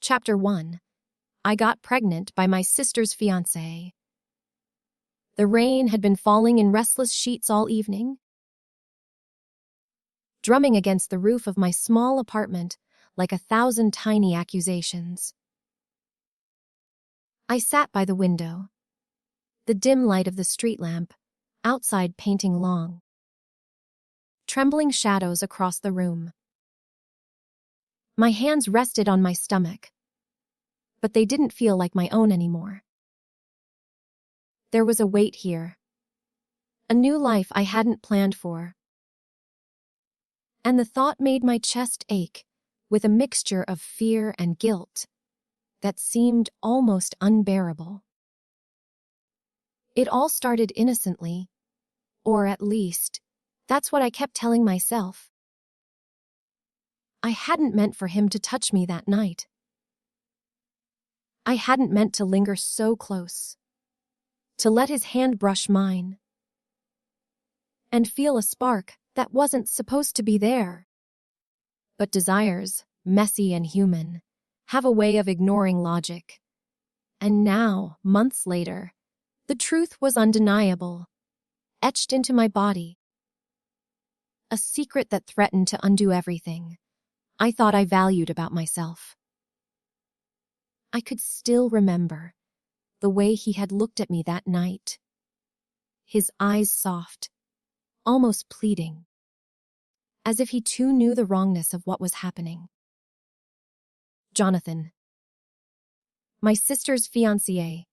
Chapter 1. I got pregnant by my sister's fiancé. The rain had been falling in restless sheets all evening, drumming against the roof of my small apartment like 1,000 tiny accusations. I sat by the window, the dim light of the street lamp outside painting long, trembling shadows across the room. My hands rested on my stomach, but they didn't feel like my own anymore. There was a weight here, a new life I hadn't planned for, and the thought made my chest ache with a mixture of fear and guilt that seemed almost unbearable. It all started innocently, or at least, that's what I kept telling myself. I hadn't meant for him to touch me that night. I hadn't meant to linger so close, to let his hand brush mine, and feel a spark that wasn't supposed to be there. But desires, messy and human, have a way of ignoring logic. And now, months later, the truth was undeniable, etched into my body. A secret that threatened to undo everything I thought I valued about myself. I could still remember the way he had looked at me that night, his eyes soft, almost pleading, as if he too knew the wrongness of what was happening. Jonathan, my sister's fiancé,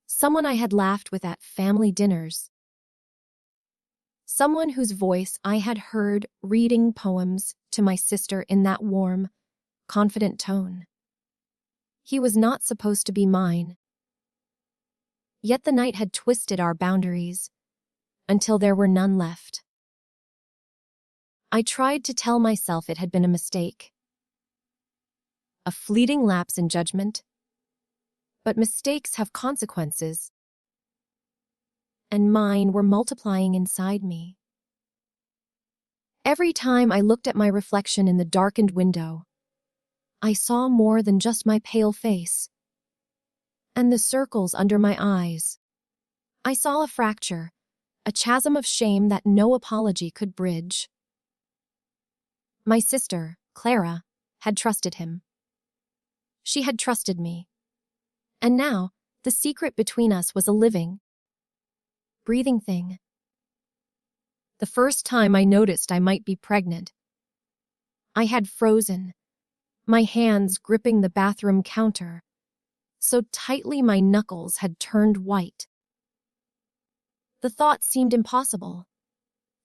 someone I had laughed with at family dinners, someone whose voice I had heard reading poems to my sister in that warm, confident tone. He was not supposed to be mine. Yet the night had twisted our boundaries until there were none left. I tried to tell myself it had been a mistake, a fleeting lapse in judgment, but mistakes have consequences, and mine were multiplying inside me. Every time I looked at my reflection in the darkened window, I saw more than just my pale face and the circles under my eyes. I saw a fracture, a chasm of shame that no apology could bridge. My sister, Clara, had trusted him. She had trusted me. And now, the secret between us was a living, breathing thing. The first time I noticed I might be pregnant, I had frozen, my hands gripping the bathroom counter, so tightly my knuckles had turned white. The thought seemed impossible,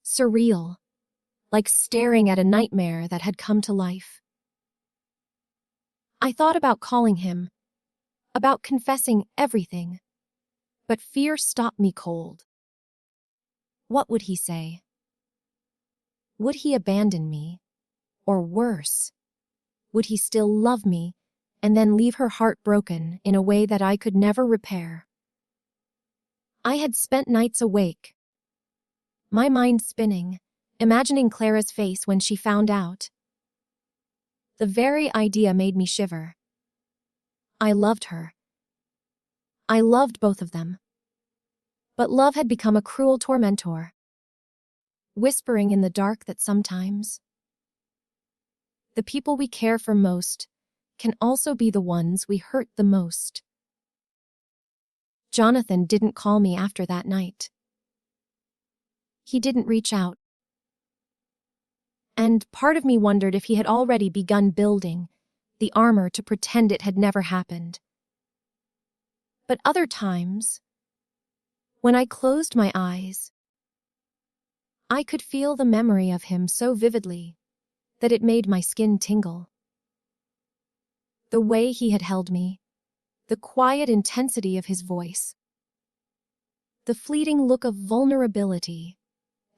surreal, like staring at a nightmare that had come to life. I thought about calling him, about confessing everything, but fear stopped me cold. What would he say? Would he abandon me? Or worse, would he still love me and then leave her heart broken in a way that I could never repair? I had spent nights awake, my mind spinning, imagining Clara's face when she found out. The very idea made me shiver. I loved her. I loved both of them. But love had become a cruel tormentor, whispering in the dark that sometimes the people we care for most can also be the ones we hurt the most. Jonathan didn't call me after that night. He didn't reach out. And part of me wondered if he had already begun building the armor to pretend it had never happened. But other times, when I closed my eyes, I could feel the memory of him so vividly that it made my skin tingle. The way he had held me, the quiet intensity of his voice, the fleeting look of vulnerability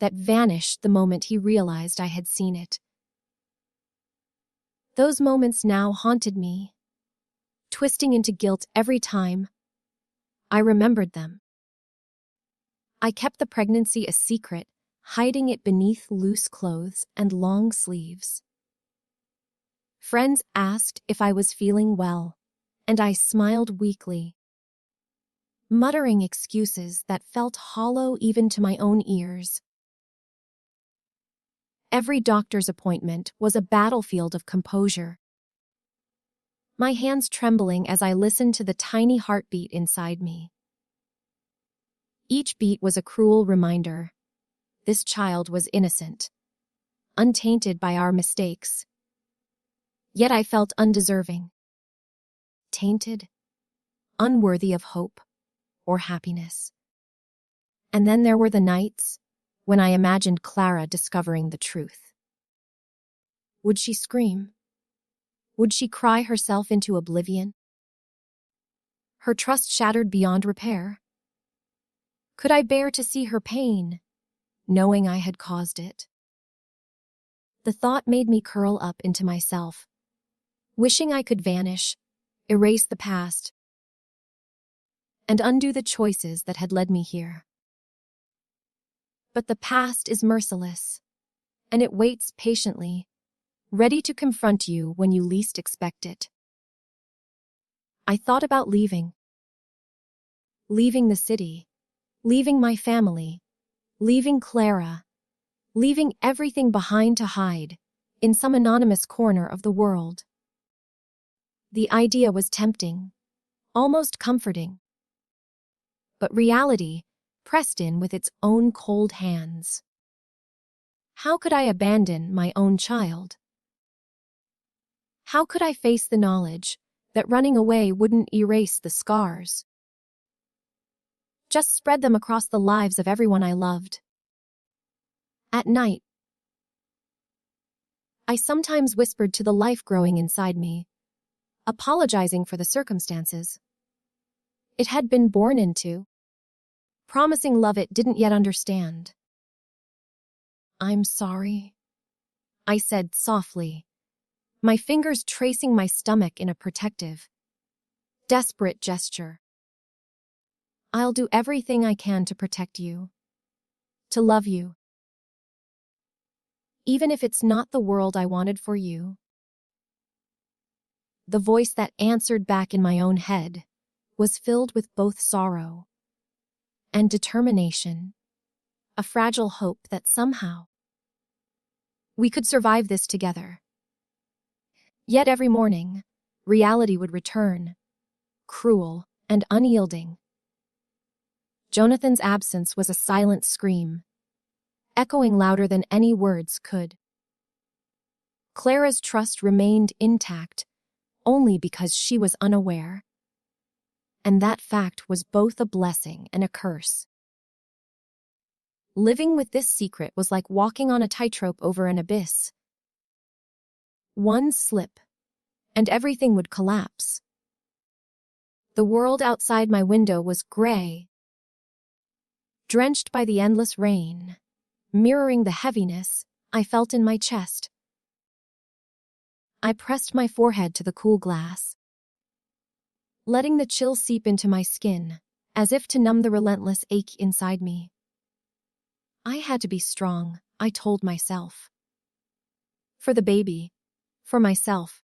that vanished the moment he realized I had seen it. Those moments now haunted me, twisting into guilt every time I remembered them. I kept the pregnancy a secret, hiding it beneath loose clothes and long sleeves. Friends asked if I was feeling well, and I smiled weakly, muttering excuses that felt hollow even to my own ears. Every doctor's appointment was a battlefield of composure, my hands trembling as I listened to the tiny heartbeat inside me. Each beat was a cruel reminder. This child was innocent, untainted by our mistakes. Yet I felt undeserving, tainted, unworthy of hope or happiness. And then there were the nights when I imagined Clara discovering the truth. Would she scream? Would she cry herself into oblivion? Her trust shattered beyond repair? Could I bear to see her pain, knowing I had caused it? The thought made me curl up into myself, wishing I could vanish, erase the past, and undo the choices that had led me here. But the past is merciless, and it waits patiently, ready to confront you when you least expect it. I thought about leaving the city, leaving my family, leaving Clara, leaving everything behind to hide in some anonymous corner of the world. The idea was tempting, almost comforting. But reality pressed in with its own cold hands. How could I abandon my own child? How could I face the knowledge that running away wouldn't erase the scars, just spread them across the lives of everyone I loved? At night, I sometimes whispered to the life growing inside me, apologizing for the circumstances it had been born into, promising love it didn't yet understand. "I'm sorry," I said softly, my fingers tracing my stomach in a protective, desperate gesture. "I'll do everything I can to protect you, to love you, even if it's not the world I wanted for you." The voice that answered back in my own head was filled with both sorrow and determination, a fragile hope that somehow we could survive this together. Yet every morning, reality would return, cruel and unyielding. Jonathan's absence was a silent scream, echoing louder than any words could. Clara's trust remained intact only because she was unaware, and that fact was both a blessing and a curse. Living with this secret was like walking on a tightrope over an abyss. One slip, and everything would collapse. The world outside my window was gray, drenched by the endless rain, mirroring the heaviness I felt in my chest. I pressed my forehead to the cool glass, letting the chill seep into my skin, as if to numb the relentless ache inside me. I had to be strong, I told myself. For the baby, for myself,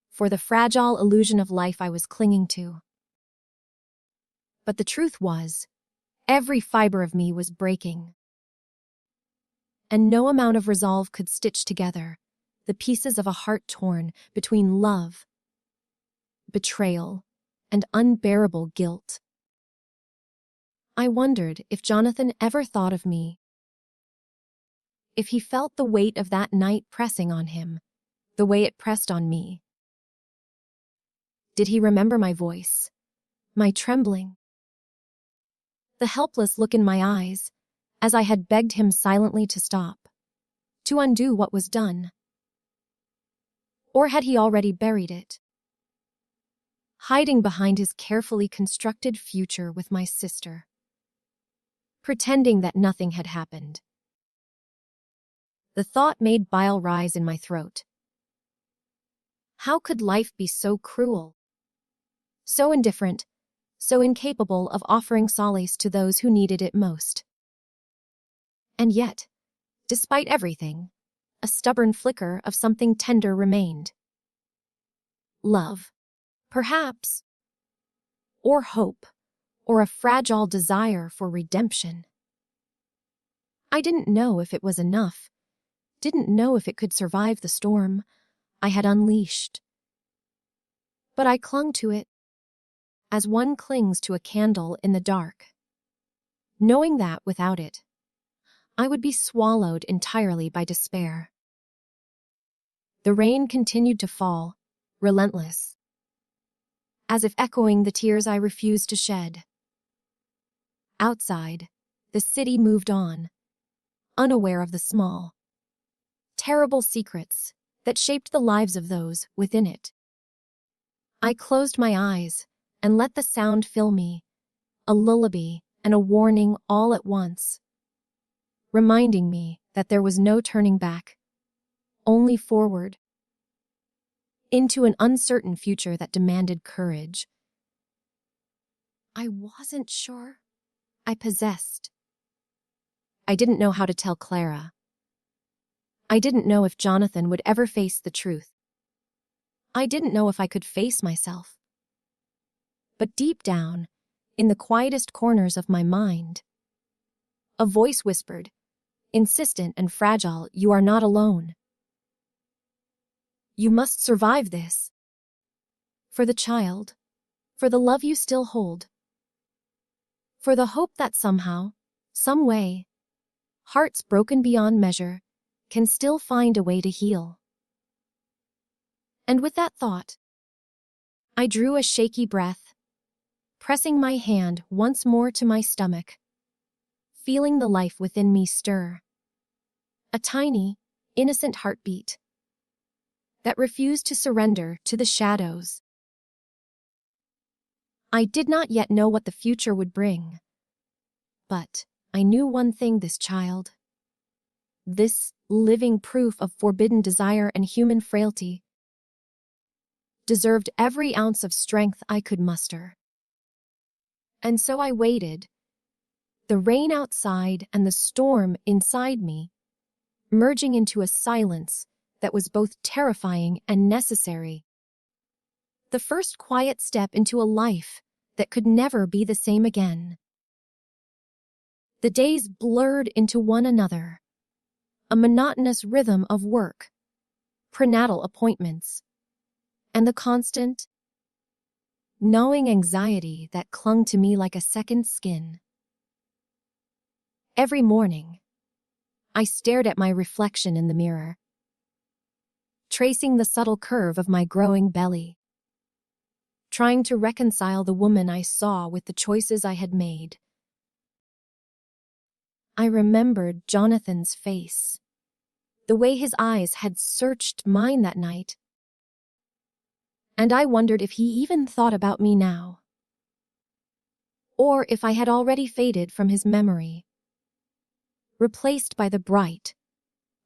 for the fragile illusion of life I was clinging to. But the truth was, every fiber of me was breaking, and no amount of resolve could stitch together the pieces of a heart torn between love, betrayal, and unbearable guilt. I wondered if Jonathan ever thought of me, if he felt the weight of that night pressing on him, the way it pressed on me. Did he remember my voice, my trembling, the helpless look in my eyes, as I had begged him silently to stop, to undo what was done? Or had he already buried it, hiding behind his carefully constructed future with my sister, pretending that nothing had happened? The thought made bile rise in my throat. How could life be so cruel, so indifferent, so incapable of offering solace to those who needed it most? And yet, despite everything, a stubborn flicker of something tender remained. Love, perhaps, or hope, or a fragile desire for redemption. I didn't know if it was enough, didn't know if it could survive the storm I had unleashed. But I clung to it, as one clings to a candle in the dark, knowing that without it, I would be swallowed entirely by despair. The rain continued to fall, relentless, as if echoing the tears I refused to shed. Outside, the city moved on, unaware of the small, terrible secrets that shaped the lives of those within it. I closed my eyes and let the sound fill me, a lullaby and a warning all at once, reminding me that there was no turning back, only forward, into an uncertain future that demanded courage. I wasn't sure I possessed. I didn't know how to tell Clara. I didn't know if Jonathan would ever face the truth. I didn't know if I could face myself. But deep down, in the quietest corners of my mind, a voice whispered, insistent and fragile, "You are not alone. You must survive this. For the child, for the love you still hold, for the hope that somehow, some way, hearts broken beyond measure can still find a way to heal." And with that thought, I drew a shaky breath, pressing my hand once more to my stomach, feeling the life within me stir. A tiny, innocent heartbeat that refused to surrender to the shadows. I did not yet know what the future would bring, but I knew one thing: this child, this living proof of forbidden desire and human frailty, deserved every ounce of strength I could muster. And so I waited, the rain outside and the storm inside me, merging into a silence that was both terrifying and necessary. The first quiet step into a life that could never be the same again. The days blurred into one another, a monotonous rhythm of work, prenatal appointments, and the constant, gnawing anxiety that clung to me like a second skin. Every morning, I stared at my reflection in the mirror, tracing the subtle curve of my growing belly, trying to reconcile the woman I saw with the choices I had made. I remembered Jonathan's face, the way his eyes had searched mine that night, and I wondered if he even thought about me now, or if I had already faded from his memory, replaced by the bright,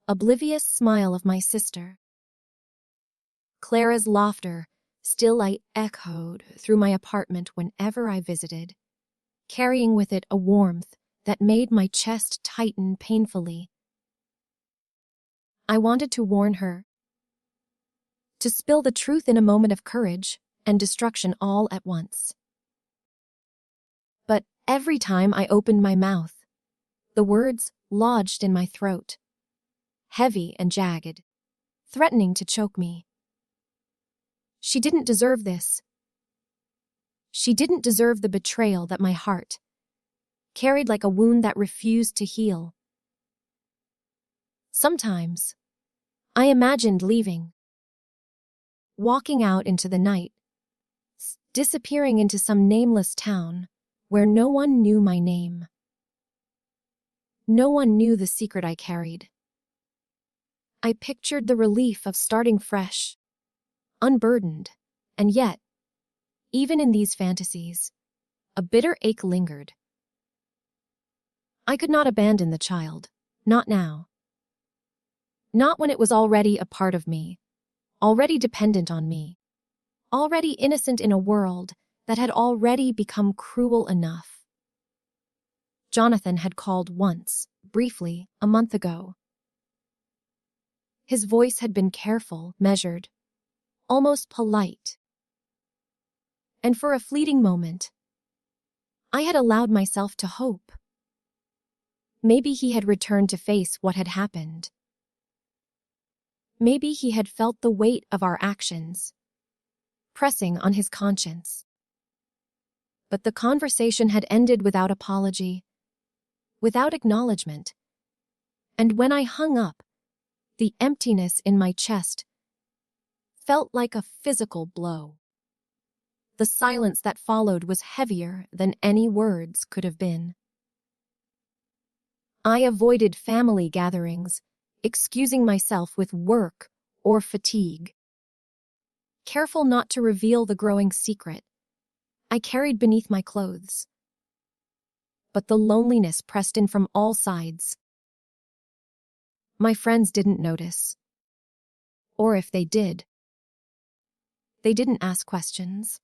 oblivious smile of my sister. Clara's laughter still echoed through my apartment whenever I visited, carrying with it a warmth that made my chest tighten painfully. I wanted to warn her, to spill the truth in a moment of courage and destruction all at once. But every time I opened my mouth, the words lodged in my throat, heavy and jagged, threatening to choke me. She didn't deserve this. She didn't deserve the betrayal that my heart carried like a wound that refused to heal. Sometimes, I imagined leaving, walking out into the night, disappearing into some nameless town where no one knew my name. No one knew the secret I carried. I pictured the relief of starting fresh, unburdened, and yet, even in these fantasies, a bitter ache lingered. I could not abandon the child, not now. Not when it was already a part of me, already dependent on me, already innocent in a world that had already become cruel enough. Jonathan had called once, briefly, a month ago. His voice had been careful, measured, almost polite. And for a fleeting moment, I had allowed myself to hope. Maybe he had returned to face what had happened. Maybe he had felt the weight of our actions, pressing on his conscience. But the conversation had ended without apology, without acknowledgement. And when I hung up, the emptiness in my chest felt like a physical blow. The silence that followed was heavier than any words could have been. I avoided family gatherings, excusing myself with work or fatigue. Careful not to reveal the growing secret I carried beneath my clothes. But the loneliness pressed in from all sides. My friends didn't notice. Or if they did, they didn't ask questions.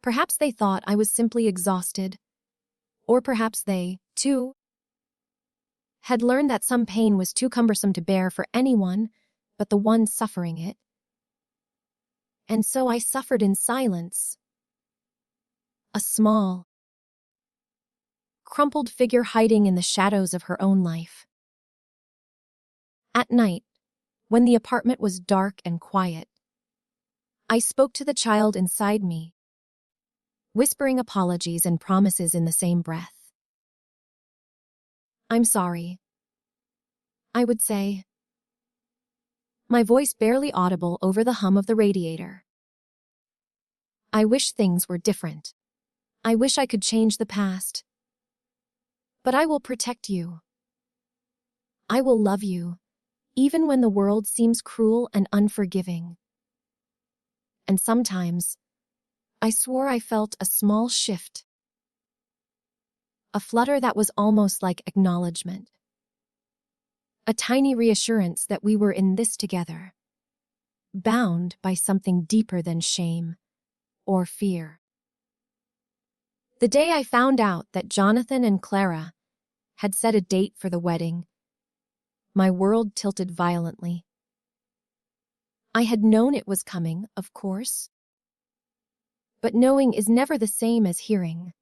Perhaps they thought I was simply exhausted. Or perhaps they, too, had learned that some pain was too cumbersome to bear for anyone but the one suffering it. And so I suffered in silence. A small, crumpled figure hiding in the shadows of her own life. At night, when the apartment was dark and quiet, I spoke to the child inside me, whispering apologies and promises in the same breath. "I'm sorry," I would say, my voice barely audible over the hum of the radiator. "I wish things were different. I wish I could change the past. But I will protect you. I will love you, even when the world seems cruel and unforgiving." And sometimes, I swore I felt a small shift. A flutter that was almost like acknowledgement. A tiny reassurance that we were in this together, bound by something deeper than shame or fear. The day I found out that Jonathan and Clara had set a date for the wedding, my world tilted violently. I had known it was coming, of course. But knowing is never the same as hearing.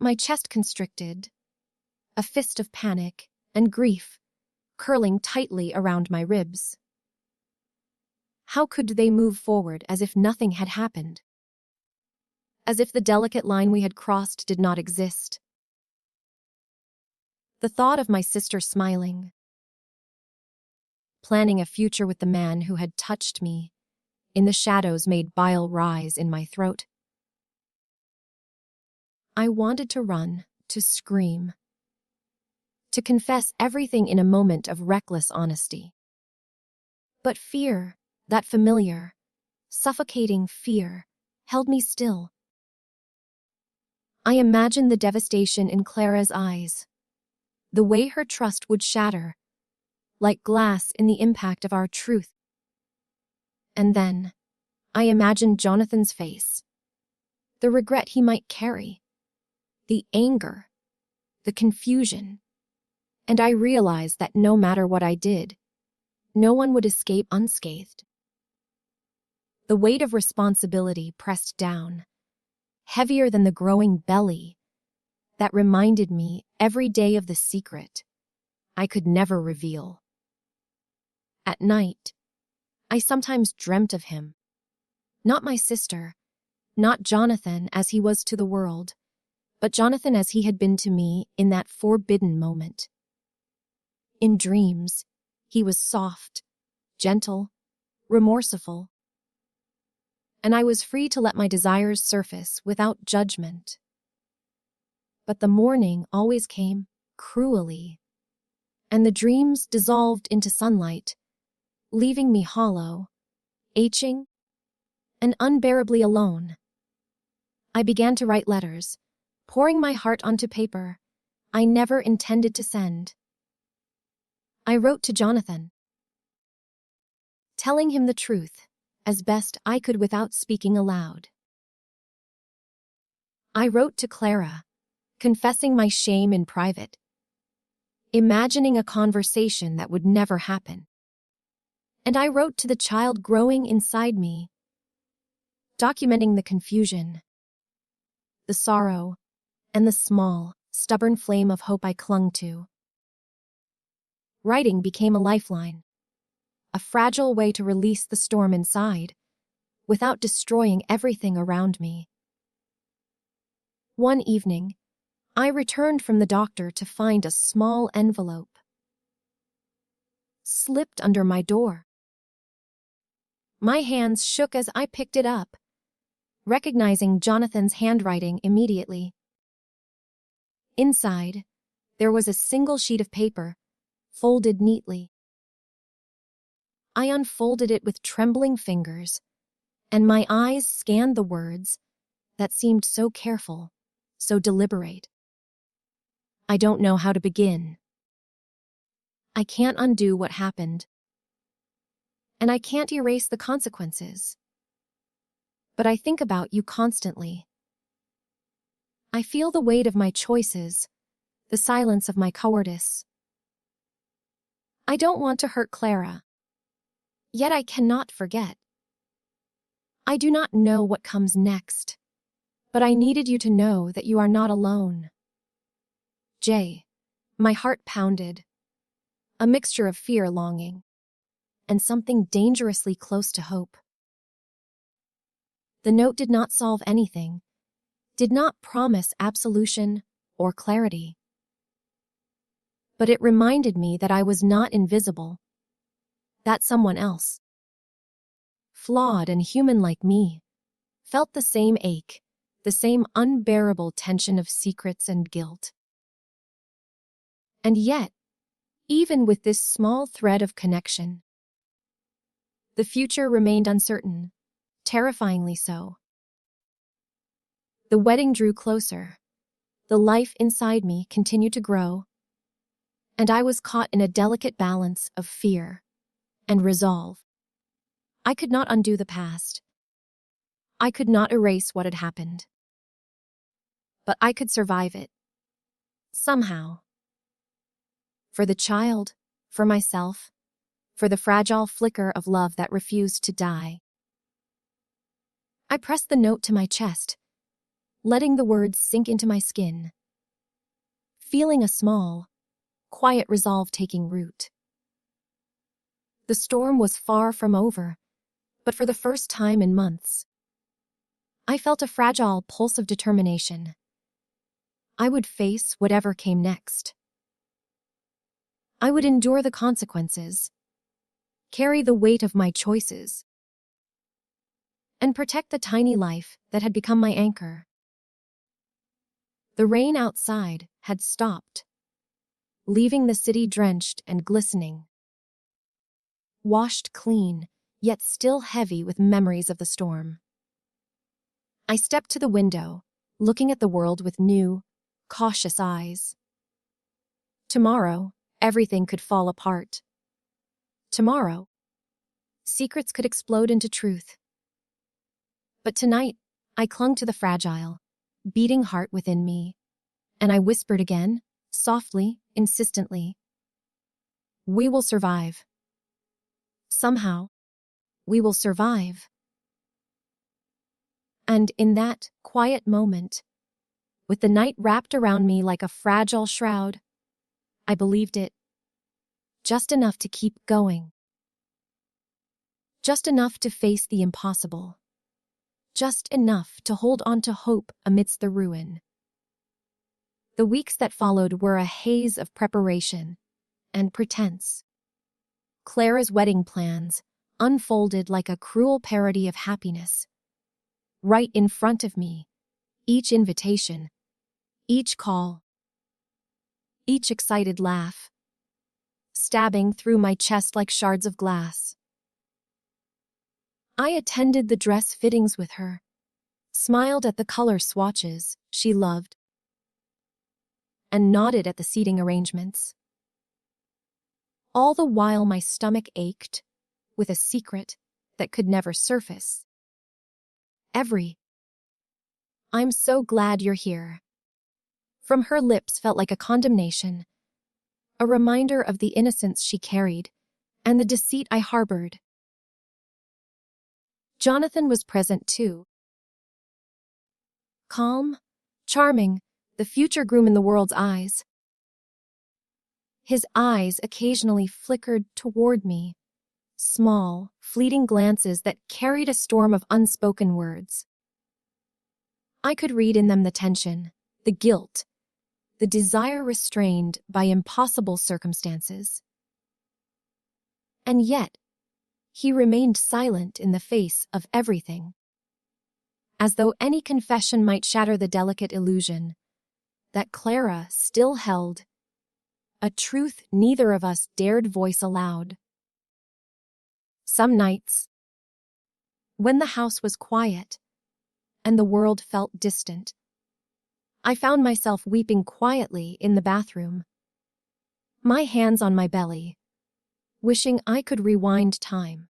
My chest constricted, a fist of panic and grief curling tightly around my ribs. How could they move forward as if nothing had happened? As if the delicate line we had crossed did not exist? The thought of my sister smiling, planning a future with the man who had touched me in the shadows made bile rise in my throat. I wanted to run, to scream, to confess everything in a moment of reckless honesty. But fear, that familiar, suffocating fear, held me still. I imagined the devastation in Clara's eyes, the way her trust would shatter, like glass in the impact of our truth. And then, I imagined Jonathan's face, the regret he might carry, the anger, the confusion, and I realized that no matter what I did, no one would escape unscathed. The weight of responsibility pressed down, heavier than the growing belly that reminded me every day of the secret I could never reveal. At night, I sometimes dreamt of him. Not my sister, not Jonathan as he was to the world, but Jonathan as he had been to me in that forbidden moment. In dreams, he was soft, gentle, remorseful, and I was free to let my desires surface without judgment. But the morning always came cruelly, and the dreams dissolved into sunlight, leaving me hollow, aching, and unbearably alone. I began to write letters, pouring my heart onto paper I never intended to send. I wrote to Jonathan, telling him the truth as best I could without speaking aloud. I wrote to Clara, confessing my shame in private. imagining a conversation that would never happen. And I wrote to the child growing inside me, documenting the confusion, the sorrow, and the small, stubborn flame of hope I clung to. Writing became a lifeline, a fragile way to release the storm inside, without destroying everything around me. One evening, I returned from the doctor to find a small envelope slipped under my door. My hands shook as I picked it up, recognizing Jonathan's handwriting immediately. Inside, there was a single sheet of paper, folded neatly. I unfolded it with trembling fingers, and my eyes scanned the words that seemed so careful, so deliberate. I don't know how to begin. I can't undo what happened, and I can't erase the consequences. But I think about you constantly. I feel the weight of my choices, the silence of my cowardice. I don't want to hurt Clara, yet I cannot forget. I do not know what comes next, but I needed you to know that you are not alone. Jay, my heart pounded, a mixture of fear, longing, and something dangerously close to hope. The note did not solve anything, did not promise absolution or clarity. But it reminded me that I was not invisible, that someone else, flawed and human like me, felt the same ache, the same unbearable tension of secrets and guilt. And yet, even with this small thread of connection, the future remained uncertain, terrifyingly so. The wedding drew closer, the life inside me continued to grow, and I was caught in a delicate balance of fear and resolve. I could not undo the past. I could not erase what had happened. But I could survive it. Somehow. For the child, for myself, for the fragile flicker of love that refused to die. I pressed the note to my chest, letting the words sink into my skin, feeling a small, quiet resolve taking root. The storm was far from over, but for the first time in months, I felt a fragile pulse of determination. I would face whatever came next. I would endure the consequences, carry the weight of my choices, and protect the tiny life that had become my anchor. The rain outside had stopped, leaving the city drenched and glistening, washed clean, yet still heavy with memories of the storm. I stepped to the window, looking at the world with new, cautious eyes. Tomorrow, everything could fall apart. Tomorrow, secrets could explode into truth. But tonight, I clung to the fragile, beating heart within me, and I whispered again, softly, insistently, "We will survive. Somehow, we will survive." And in that quiet moment, with the night wrapped around me like a fragile shroud, I believed it. Just enough to keep going. Just enough to face the impossible. Just enough to hold on to hope amidst the ruin. The weeks that followed were a haze of preparation and pretense. Clara's wedding plans unfolded like a cruel parody of happiness. Right in front of me, each invitation, each call, each excited laugh, stabbing through my chest like shards of glass. I attended the dress fittings with her, smiled at the color swatches she loved, and nodded at the seating arrangements. All the while my stomach ached with a secret that could never surface. "I'm so glad you're here," from her lips felt like a condemnation, a reminder of the innocence she carried and the deceit I harbored. Jonathan was present too. Calm, charming, the future groom in the world's eyes. His eyes occasionally flickered toward me, small, fleeting glances that carried a storm of unspoken words. I could read in them the tension, the guilt, the desire restrained by impossible circumstances. And yet, he remained silent in the face of everything, as though any confession might shatter the delicate illusion that Clara still held, a truth neither of us dared voice aloud. Some nights, when the house was quiet and the world felt distant, I found myself weeping quietly in the bathroom, my hands on my belly, wishing I could rewind time,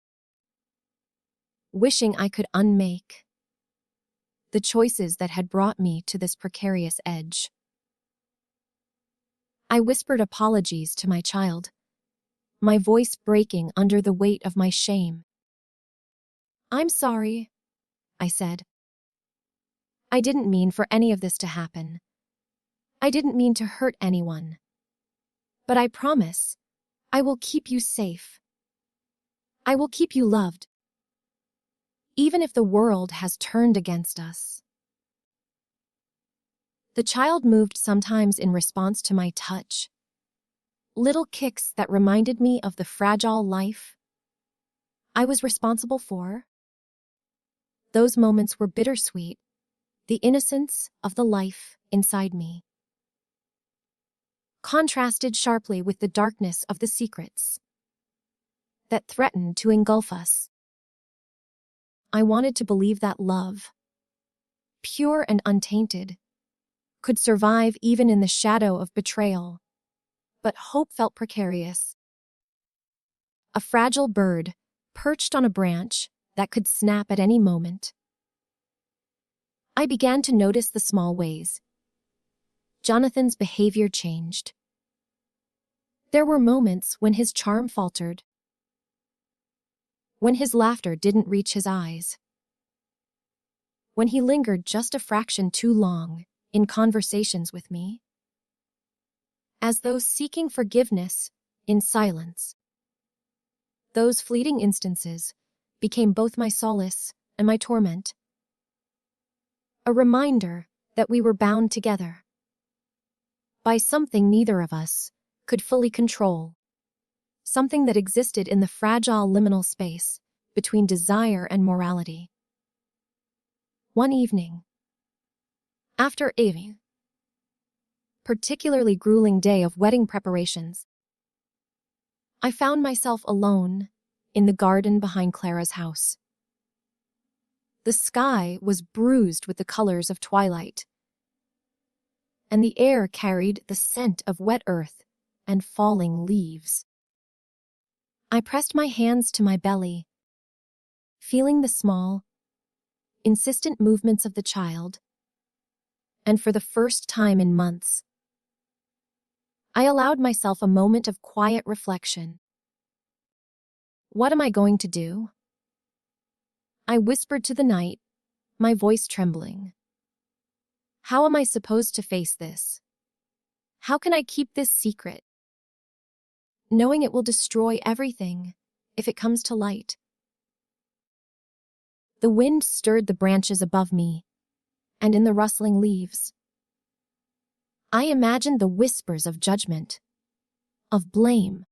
wishing I could unmake the choices that had brought me to this precarious edge. I whispered apologies to my child, my voice breaking under the weight of my shame. "I'm sorry," I said. "I didn't mean for any of this to happen. I didn't mean to hurt anyone. But I promise, I will keep you safe. I will keep you loved, even if the world has turned against us." The child moved sometimes in response to my touch, little kicks that reminded me of the fragile life I was responsible for. Those moments were bittersweet, the innocence of the life inside me, contrasted sharply with the darkness of the secrets that threatened to engulf us. I wanted to believe that love, pure and untainted, could survive even in the shadow of betrayal, but hope felt precarious. A fragile bird perched on a branch that could snap at any moment. I began to notice the small ways Jonathan's behavior changed. There were moments when his charm faltered, when his laughter didn't reach his eyes, when he lingered just a fraction too long in conversations with me, as though seeking forgiveness in silence. Those fleeting instances became both my solace and my torment, a reminder that we were bound together by something neither of us could fully control, something that existed in the fragile liminal space between desire and morality. One evening, after a particularly grueling day of wedding preparations, I found myself alone in the garden behind Clara's house. The sky was bruised with the colors of twilight, and the air carried the scent of wet earth and falling leaves. I pressed my hands to my belly, feeling the small, insistent movements of the child, and for the first time in months, I allowed myself a moment of quiet reflection. What am I going to do? I whispered to the night, my voice trembling. How am I supposed to face this? How can I keep this secret, knowing it will destroy everything if it comes to light? The wind stirred the branches above me, and in the rustling leaves, I imagined the whispers of judgment, of blame,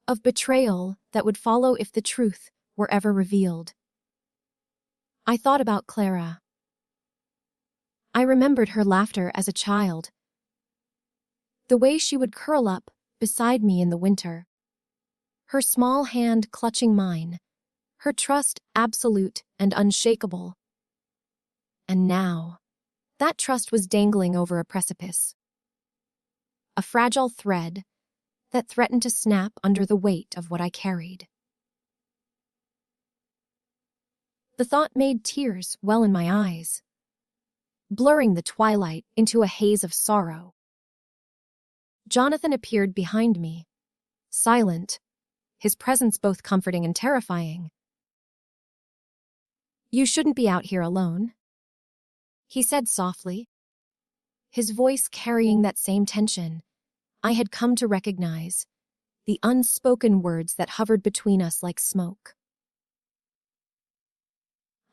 of betrayal that would follow if the truth were ever revealed. I thought about Clara. I remembered her laughter as a child, the way she would curl up beside me in the winter, her small hand clutching mine, her trust absolute and unshakable. And now, that trust was dangling over a precipice, a fragile thread that threatened to snap under the weight of what I carried. The thought made tears well in my eyes, blurring the twilight into a haze of sorrow. Jonathan appeared behind me, silent, his presence both comforting and terrifying. "You shouldn't be out here alone," he said softly, his voice carrying that same tension I had come to recognize, the unspoken words that hovered between us like smoke.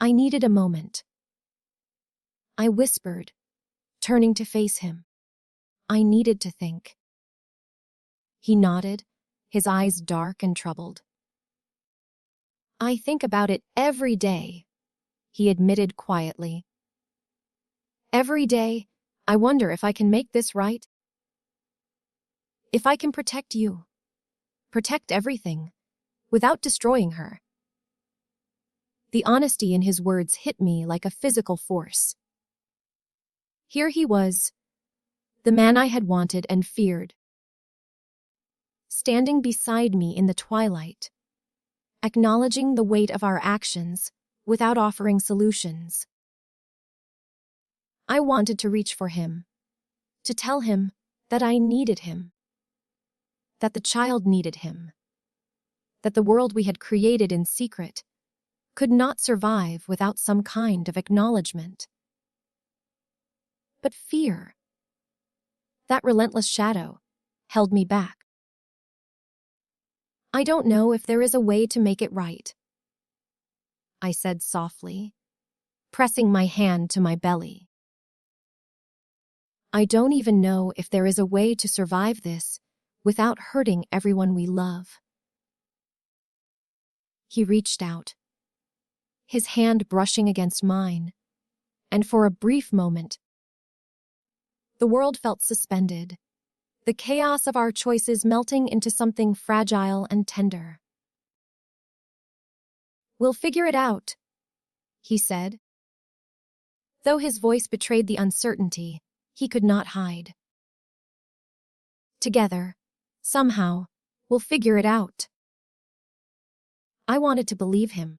I needed a moment. I whispered, turning to face him. I needed to think. He nodded, his eyes dark and troubled. "I think about it every day," he admitted quietly. "Every day, I wonder if I can make this right. If I can protect you, protect everything, without destroying her." The honesty in his words hit me like a physical force. Here he was, the man I had wanted and feared, standing beside me in the twilight, acknowledging the weight of our actions without offering solutions. I wanted to reach for him, to tell him that I needed him, that the child needed him, that the world we had created in secret could not survive without some kind of acknowledgement. But fear, that relentless shadow, held me back. "I don't know if there is a way to make it right," I said softly, pressing my hand to my belly. "I don't even know if there is a way to survive this without hurting everyone we love." He reached out, his hand brushing against mine, and for a brief moment, the world felt suspended, the chaos of our choices melting into something fragile and tender. "We'll figure it out," he said. Though his voice betrayed the uncertainty he could not hide. "Together, somehow, we'll figure it out." I wanted to believe him.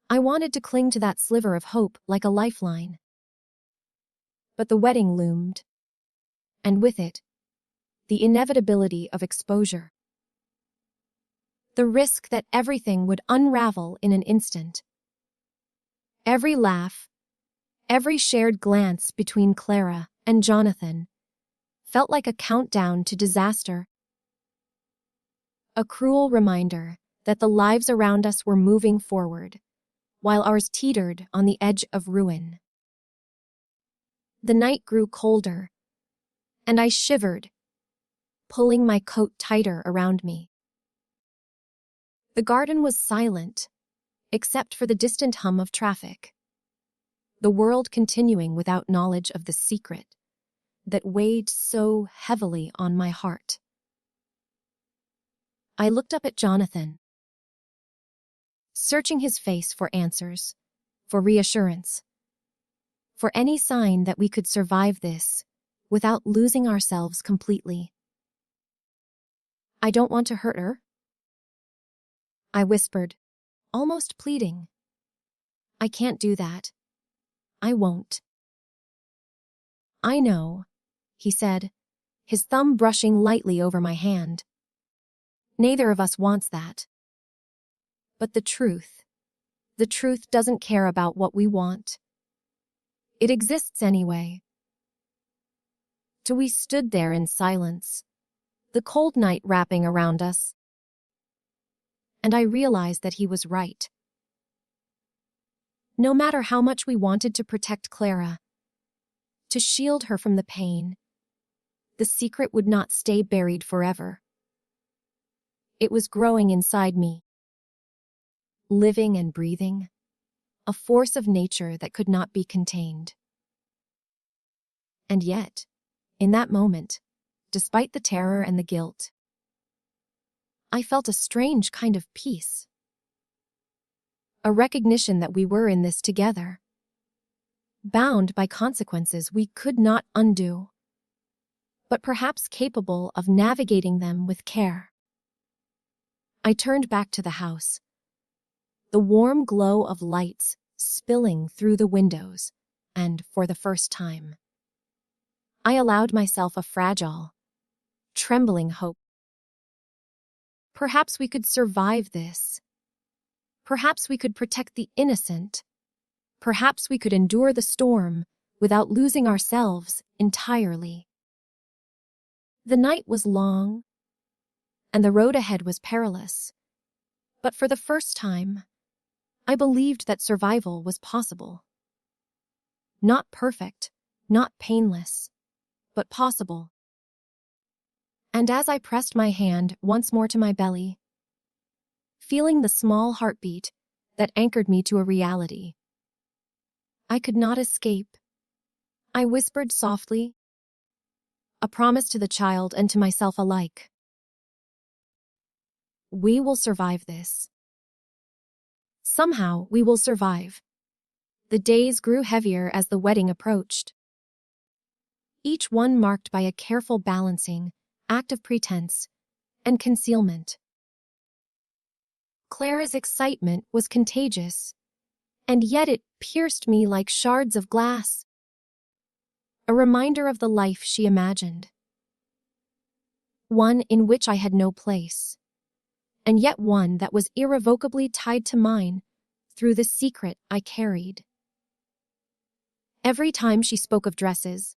I wanted to cling to that sliver of hope like a lifeline. But the wedding loomed, and with it, the inevitability of exposure. The risk that everything would unravel in an instant. Every laugh, every shared glance between Clara and Jonathan felt like a countdown to disaster. A cruel reminder that the lives around us were moving forward, while ours teetered on the edge of ruin. The night grew colder, and I shivered, pulling my coat tighter around me. The garden was silent, except for the distant hum of traffic. The world continuing without knowledge of the secret that weighed so heavily on my heart. I looked up at Jonathan, searching his face for answers, for reassurance, for any sign that we could survive this without losing ourselves completely. "I don't want to hurt her," I whispered, almost pleading. "I can't do that. I won't." "I know," he said, his thumb brushing lightly over my hand. "Neither of us wants that. But the truth doesn't care about what we want. It exists anyway." So we stood there in silence, the cold night wrapping around us. And I realized that he was right. No matter how much we wanted to protect Clara, to shield her from the pain, the secret would not stay buried forever. It was growing inside me, living and breathing, a force of nature that could not be contained. And yet, in that moment, despite the terror and the guilt, I felt a strange kind of peace. A recognition that we were in this together, bound by consequences we could not undo, but perhaps capable of navigating them with care. I turned back to the house, the warm glow of lights spilling through the windows, and for the first time, I allowed myself a fragile, trembling hope. Perhaps we could survive this. Perhaps we could protect the innocent. Perhaps we could endure the storm without losing ourselves entirely. The night was long, and the road ahead was perilous. But for the first time, I believed that survival was possible. Not perfect, not painless, but possible. And as I pressed my hand once more to my belly, feeling the small heartbeat that anchored me to a reality I could not escape, I whispered softly, a promise to the child and to myself alike. We will survive this. Somehow we will survive. The days grew heavier as the wedding approached, each one marked by a careful balancing act of pretense and concealment. Clara's excitement was contagious, and yet it pierced me like shards of glass, a reminder of the life she imagined. One in which I had no place, and yet one that was irrevocably tied to mine through the secret I carried. Every time she spoke of dresses,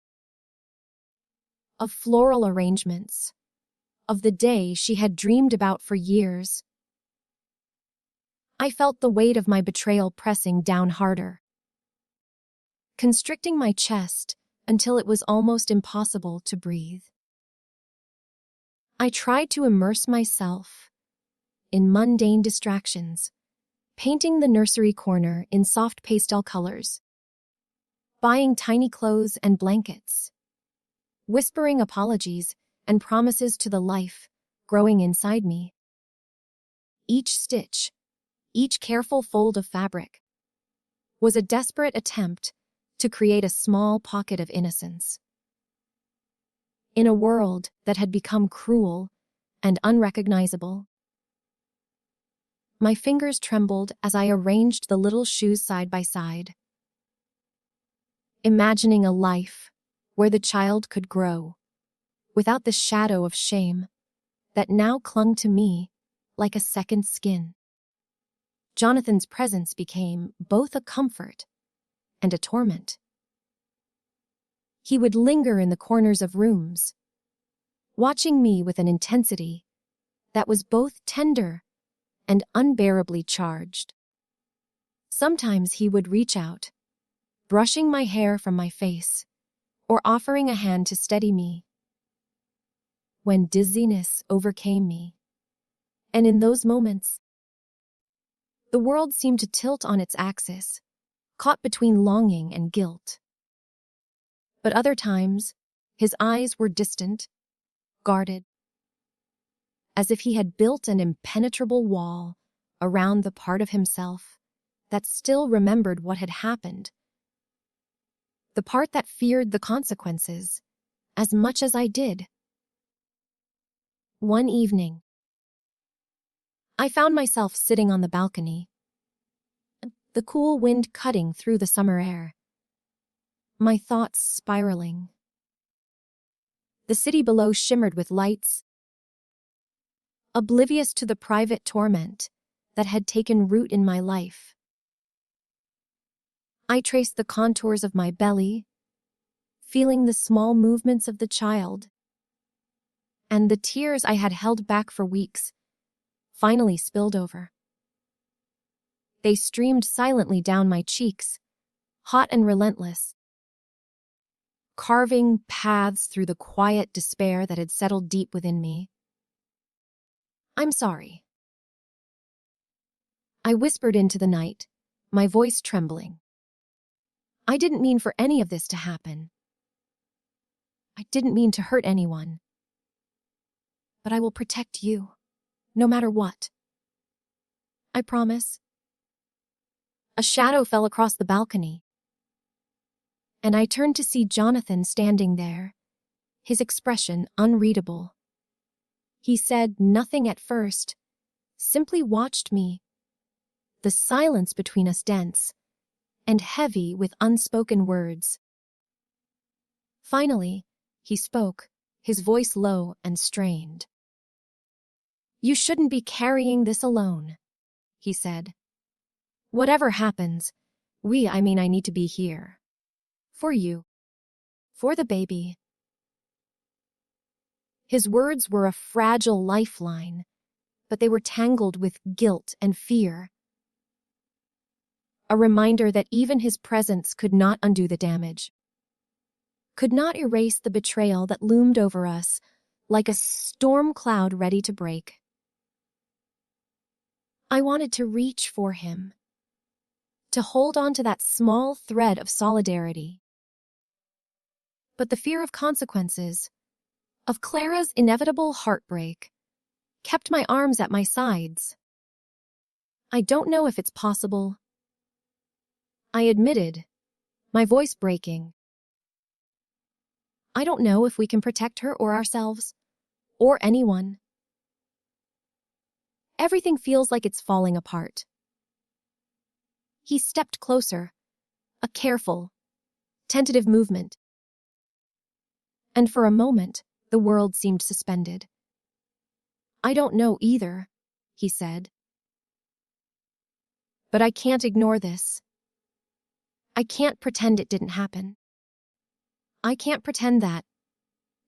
of floral arrangements, of the day she had dreamed about for years, I felt the weight of my betrayal pressing down harder, constricting my chest until it was almost impossible to breathe. I tried to immerse myself in mundane distractions, painting the nursery corner in soft pastel colors, buying tiny clothes and blankets, whispering apologies and promises to the life growing inside me. Each stitch, each careful fold of fabric, was a desperate attempt to create a small pocket of innocence. In a world that had become cruel and unrecognizable, my fingers trembled as I arranged the little shoes side by side, imagining a life where the child could grow without the shadow of shame that now clung to me like a second skin. Jonathan's presence became both a comfort and a torment. He would linger in the corners of rooms, watching me with an intensity that was both tender and unbearably charged. Sometimes he would reach out, brushing my hair from my face, or offering a hand to steady me when dizziness overcame me. And in those moments, the world seemed to tilt on its axis, caught between longing and guilt. But other times, his eyes were distant, guarded, as if he had built an impenetrable wall around the part of himself that still remembered what had happened, the part that feared the consequences as much as I did. One evening, I found myself sitting on the balcony, the cool wind cutting through the summer air, my thoughts spiraling. The city below shimmered with lights, oblivious to the private torment that had taken root in my life. I traced the contours of my belly, feeling the small movements of the child, and the tears I had held back for weeks finally spilled over. They streamed silently down my cheeks, hot and relentless, carving paths through the quiet despair that had settled deep within me. I'm sorry. I whispered into the night, my voice trembling. I didn't mean for any of this to happen. I didn't mean to hurt anyone. But I will protect you, no matter what. I promise. A shadow fell across the balcony, and I turned to see Jonathan standing there, his expression unreadable. He said nothing at first, simply watched me, the silence between us dense and heavy with unspoken words. Finally, He spoke, his voice low and strained. "You shouldn't be carrying this alone," he said. "Whatever happens, I need to be here. For you. For the baby." His words were a fragile lifeline, but they were tangled with guilt and fear. A reminder that even his presence could not undo the damage, could not erase the betrayal that loomed over us like a storm cloud ready to break. I wanted to reach for him, to hold on to that small thread of solidarity. But the fear of consequences, of Clara's inevitable heartbreak, kept my arms at my sides. "I don't know if it's possible," I admitted, my voice breaking. "I don't know if we can protect her or ourselves, or anyone. Everything feels like it's falling apart." He stepped closer, a careful, tentative movement. And for a moment, the world seemed suspended. "I don't know either," he said. "But I can't ignore this. I can't pretend it didn't happen. I can't pretend that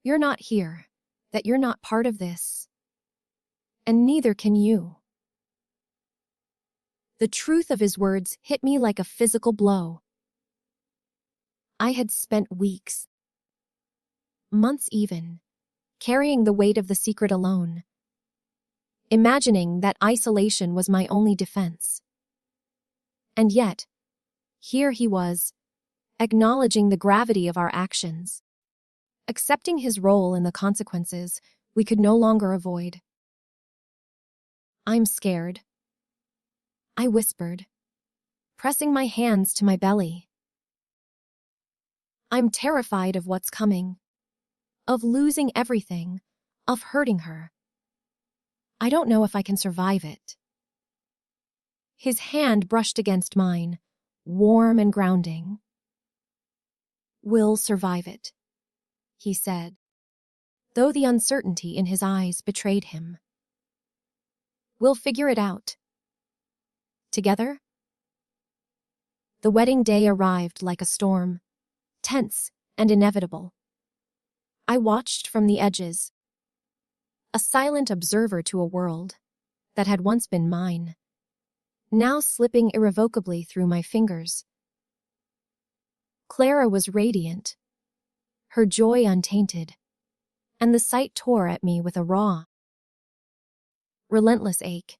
you're not here, that you're not part of this. And neither can you." The truth of his words hit me like a physical blow. I had spent weeks, months even, carrying the weight of the secret alone, imagining that isolation was my only defense. And yet, here he was, acknowledging the gravity of our actions, accepting his role in the consequences we could no longer avoid. "I'm scared," I whispered, pressing my hands to my belly. "I'm terrified of what's coming, of losing everything, of hurting her. I don't know if I can survive it." His hand brushed against mine, warm and grounding. "We'll survive it," he said, though the uncertainty in his eyes betrayed him. "We'll figure it out. Together?" The wedding day arrived like a storm, tense and inevitable. I watched from the edges, a silent observer to a world that had once been mine, now slipping irrevocably through my fingers. Clara was radiant, her joy untainted, and the sight tore at me with a raw, relentless ache.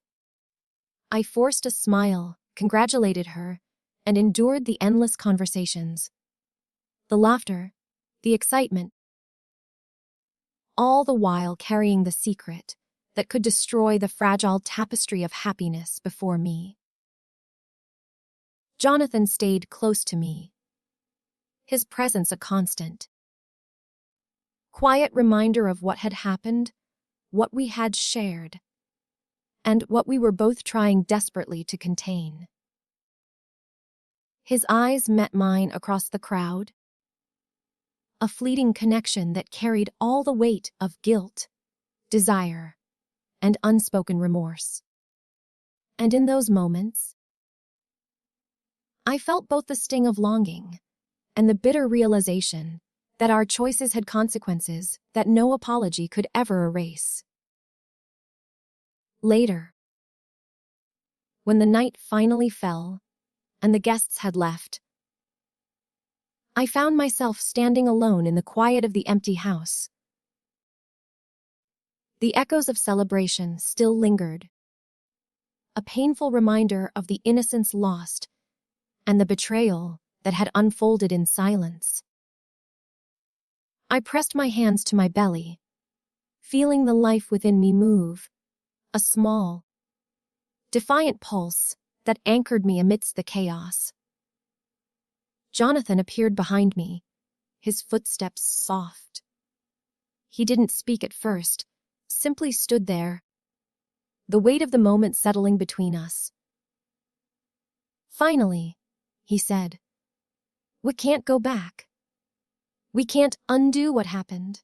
I forced a smile, congratulated her, and endured the endless conversations, the laughter, the excitement, all the while carrying the secret that could destroy the fragile tapestry of happiness before me. Jonathan stayed close to me, his presence a constant. Quiet reminder of what had happened, what we had shared, and what we were both trying desperately to contain. His eyes met mine across the crowd, a fleeting connection that carried all the weight of guilt, desire, and unspoken remorse. And in those moments, I felt both the sting of longing and the bitter realization that our choices had consequences that no apology could ever erase. Later, when the night finally fell and the guests had left, I found myself standing alone in the quiet of the empty house. The echoes of celebration still lingered, a painful reminder of the innocence lost and the betrayal that had unfolded in silence. I pressed my hands to my belly, feeling the life within me move, a small, defiant pulse that anchored me amidst the chaos. Jonathan appeared behind me, his footsteps soft. He didn't speak at first, simply stood there, the weight of the moment settling between us. "Finally," he said, "we can't go back. We can't undo what happened.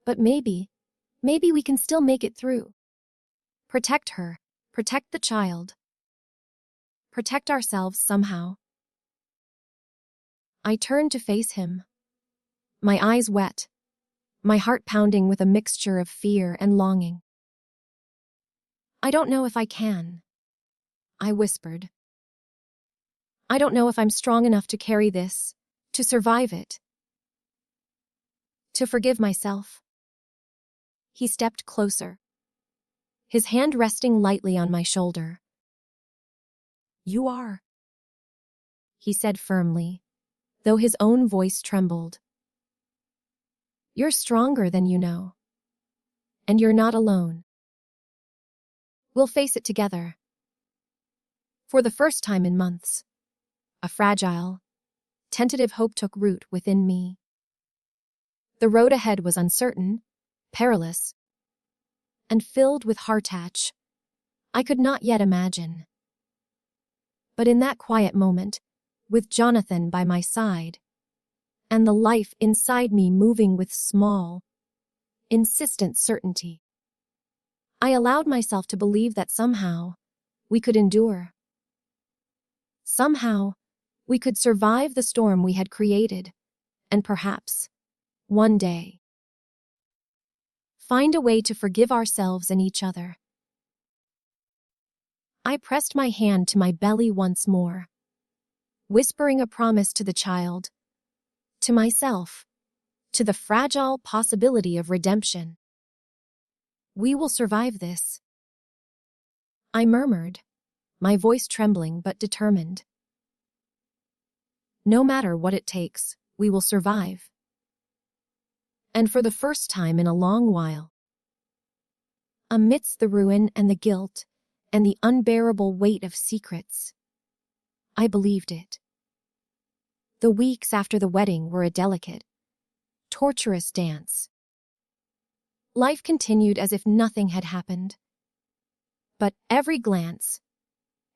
But maybe we can still make it through. Protect her, protect the child, protect ourselves somehow. I turned to face him, my eyes wet, my heart pounding with a mixture of fear and longing. I don't know if I can, I whispered. I don't know if I'm strong enough to carry this, to survive it, to forgive myself. He stepped closer, his hand resting lightly on my shoulder. You are, he said firmly, though his own voice trembled. You're stronger than you know, and you're not alone. We'll face it together. For the first time in months, a fragile, tentative hope took root within me. The road ahead was uncertain, perilous, and filled with heartache I could not yet imagine. But in that quiet moment, with Jonathan by my side, and the life inside me moving with small, insistent certainty, I allowed myself to believe that somehow we could endure. Somehow we could survive the storm we had created, and perhaps, one day, find a way to forgive ourselves and each other. I pressed my hand to my belly once more, whispering a promise to the child, to myself, to the fragile possibility of redemption. We will survive this, I murmured, my voice trembling but determined. No matter what it takes, we will survive. And for the first time in a long while, amidst the ruin and the guilt and the unbearable weight of secrets, I believed it. The weeks after the wedding were a delicate, torturous dance. Life continued as if nothing had happened. But every glance,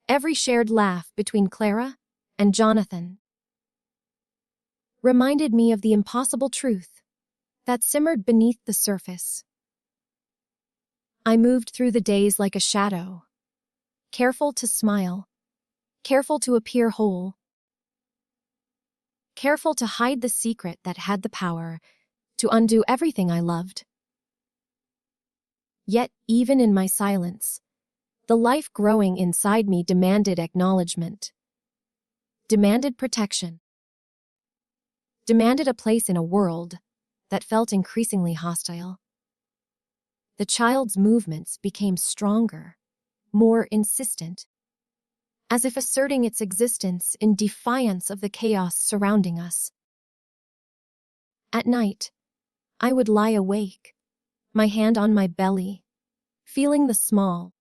every shared laugh between Clara and Jonathan reminded me of the impossible truth that simmered beneath the surface. I moved through the days like a shadow, careful to smile, careful to appear whole, careful to hide the secret that had the power to undo everything I loved. Yet, even in my silence, the life growing inside me demanded acknowledgement, demanded protection, demanded a place in a world that felt increasingly hostile. The child's movements became stronger, more insistent, as if asserting its existence in defiance of the chaos surrounding us. At night, I would lie awake, my hand on my belly, feeling the small,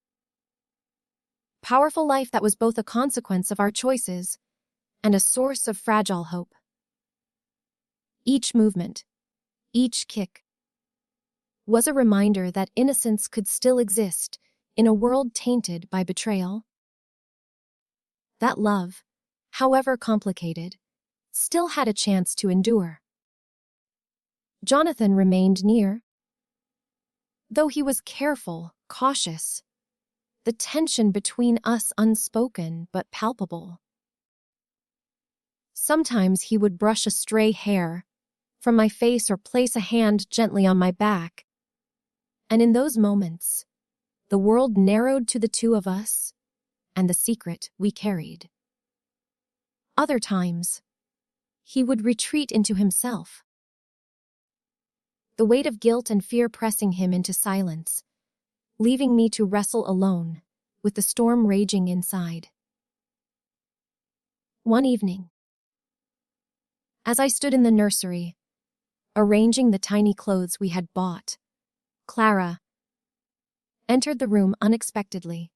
powerful life that was both a consequence of our choices and a source of fragile hope. Each movement, each kick, was a reminder that innocence could still exist in a world tainted by betrayal. That love, however complicated, still had a chance to endure. Jonathan remained near. Though he was careful, cautious, the tension between us unspoken but palpable. Sometimes he would brush a stray hair from my face or place a hand gently on my back, and in those moments, the world narrowed to the two of us and the secret we carried. Other times, he would retreat into himself, the weight of guilt and fear pressing him into silence, leaving me to wrestle alone with the storm raging inside. One evening, as I stood in the nursery, arranging the tiny clothes we had bought, Clara entered the room unexpectedly.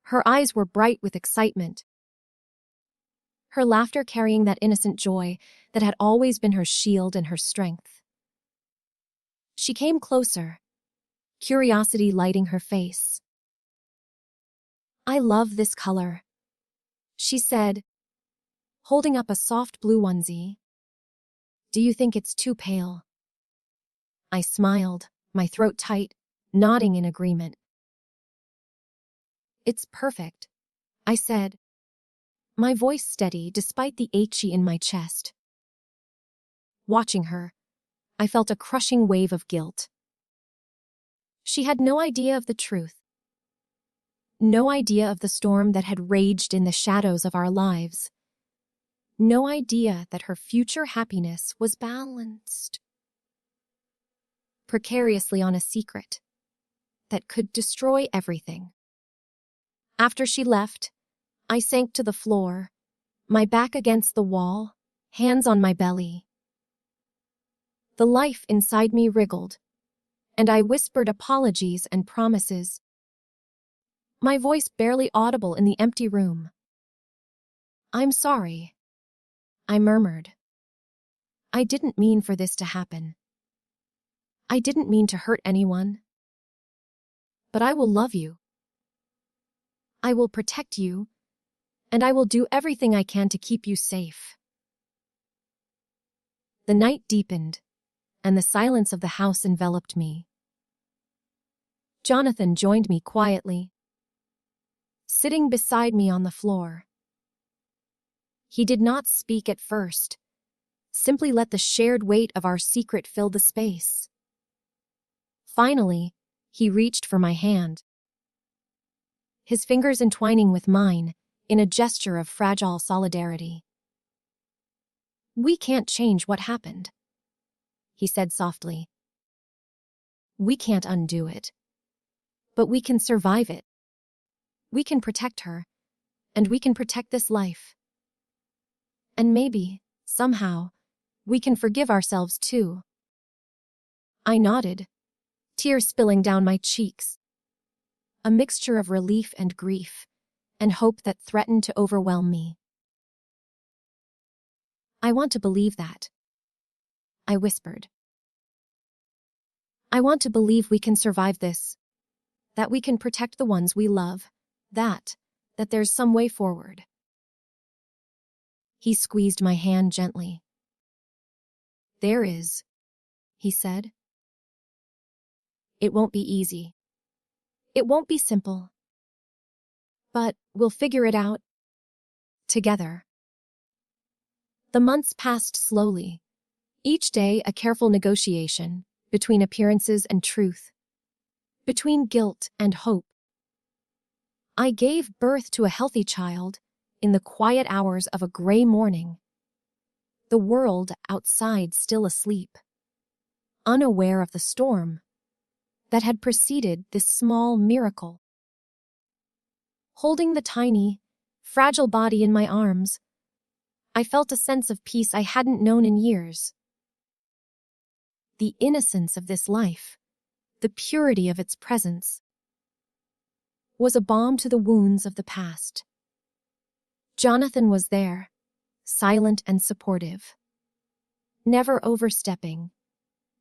Her eyes were bright with excitement, her laughter carrying that innocent joy that had always been her shield and her strength. She came closer, curiosity lighting her face. "I love this color," she said, holding up a soft blue onesie. Do you think it's too pale? I smiled, my throat tight, nodding in agreement. It's perfect, I said, my voice steady despite the achy in my chest. Watching her, I felt a crushing wave of guilt. She had no idea of the truth. No idea of the storm that had raged in the shadows of our lives. No idea that her future happiness was balanced precariously on a secret that could destroy everything. After she left, I sank to the floor, my back against the wall, hands on my belly. The life inside me wriggled, and I whispered apologies and promises, my voice barely audible in the empty room. I'm sorry, I murmured. I didn't mean for this to happen. I didn't mean to hurt anyone. But I will love you. I will protect you, and I will do everything I can to keep you safe. The night deepened, and the silence of the house enveloped me. Jonathan joined me quietly, sitting beside me on the floor. He did not speak at first, simply let the shared weight of our secret fill the space. Finally, he reached for my hand, his fingers entwining with mine in a gesture of fragile solidarity. We can't change what happened, he said softly. We can't undo it, but we can survive it. We can protect her, and we can protect this life. And maybe, somehow, we can forgive ourselves too. I nodded, tears spilling down my cheeks. A mixture of relief and grief, and hope that threatened to overwhelm me. I want to believe that, I whispered. I want to believe we can survive this, that we can protect the ones we love, that there's some way forward. He squeezed my hand gently. There is, he said. It won't be easy. It won't be simple. But we'll figure it out together. The months passed slowly, each day a careful negotiation between appearances and truth, between guilt and hope. I gave birth to a healthy child in the quiet hours of a gray morning, the world outside still asleep, unaware of the storm that had preceded this small miracle. Holding the tiny, fragile body in my arms, I felt a sense of peace I hadn't known in years. The innocence of this life, the purity of its presence, was a balm to the wounds of the past. Jonathan was there, silent and supportive, never overstepping,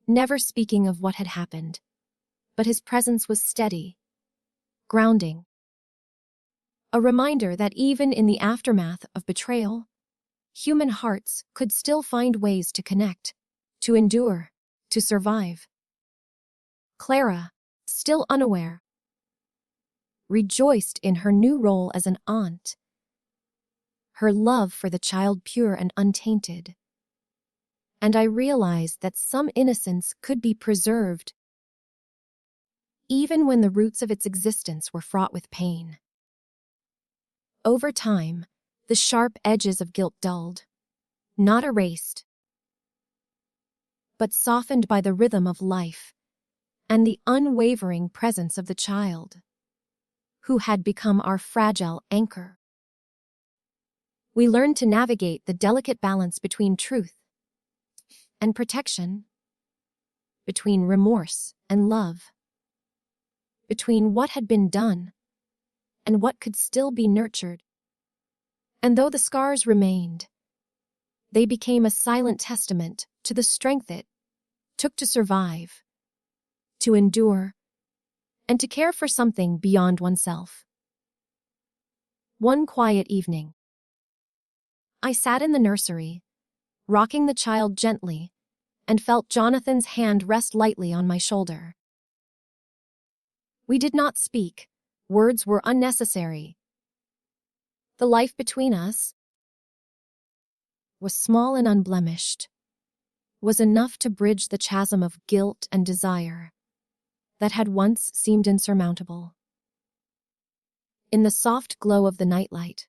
never speaking of what had happened, but his presence was steady, grounding. A reminder that even in the aftermath of betrayal, human hearts could still find ways to connect, to endure, to survive. Clara, still unaware, rejoiced in her new role as an aunt, her love for the child pure and untainted. And I realized that some innocence could be preserved, even when the roots of its existence were fraught with pain. Over time, the sharp edges of guilt dulled, not erased, but softened by the rhythm of life and the unwavering presence of the child, who had become our fragile anchor. We learned to navigate the delicate balance between truth and protection, between remorse and love, between what had been done and what could still be nurtured. And though the scars remained, they became a silent testament to the strength it took to survive, to endure, and to care for something beyond oneself. One quiet evening, I sat in the nursery, rocking the child gently, and felt Jonathan's hand rest lightly on my shoulder. We did not speak. Words were unnecessary. The life between us was small and unblemished, was enough to bridge the chasm of guilt and desire that had once seemed insurmountable. In the soft glow of the nightlight,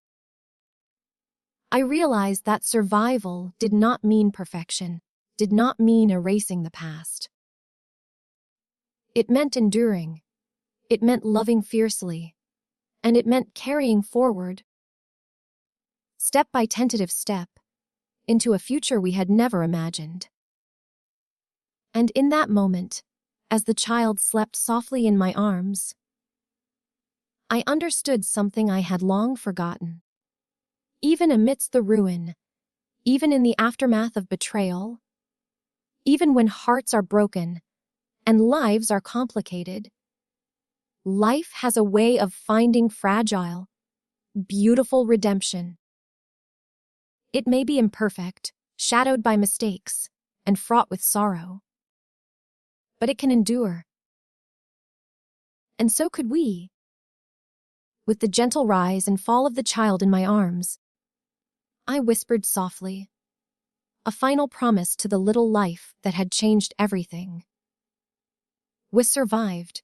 I realized that survival did not mean perfection, did not mean erasing the past. It meant enduring, it meant loving fiercely, and it meant carrying forward, step by tentative step, into a future we had never imagined. And in that moment, as the child slept softly in my arms, I understood something I had long forgotten. Even amidst the ruin, even in the aftermath of betrayal, even when hearts are broken and lives are complicated, life has a way of finding fragile, beautiful redemption. It may be imperfect, shadowed by mistakes, and fraught with sorrow, but it can endure. And so could we. With the gentle rise and fall of the child in my arms, I whispered softly, a final promise to the little life that had changed everything. We survived,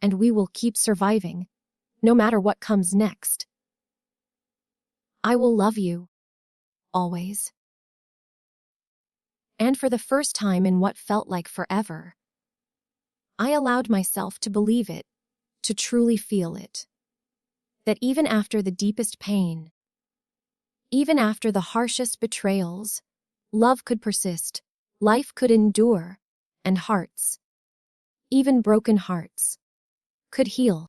and we will keep surviving, no matter what comes next. I will love you, always. And for the first time in what felt like forever, I allowed myself to believe it, to truly feel it. That even after the deepest pain, even after the harshest betrayals, love could persist, life could endure, and hearts, even broken hearts, could heal.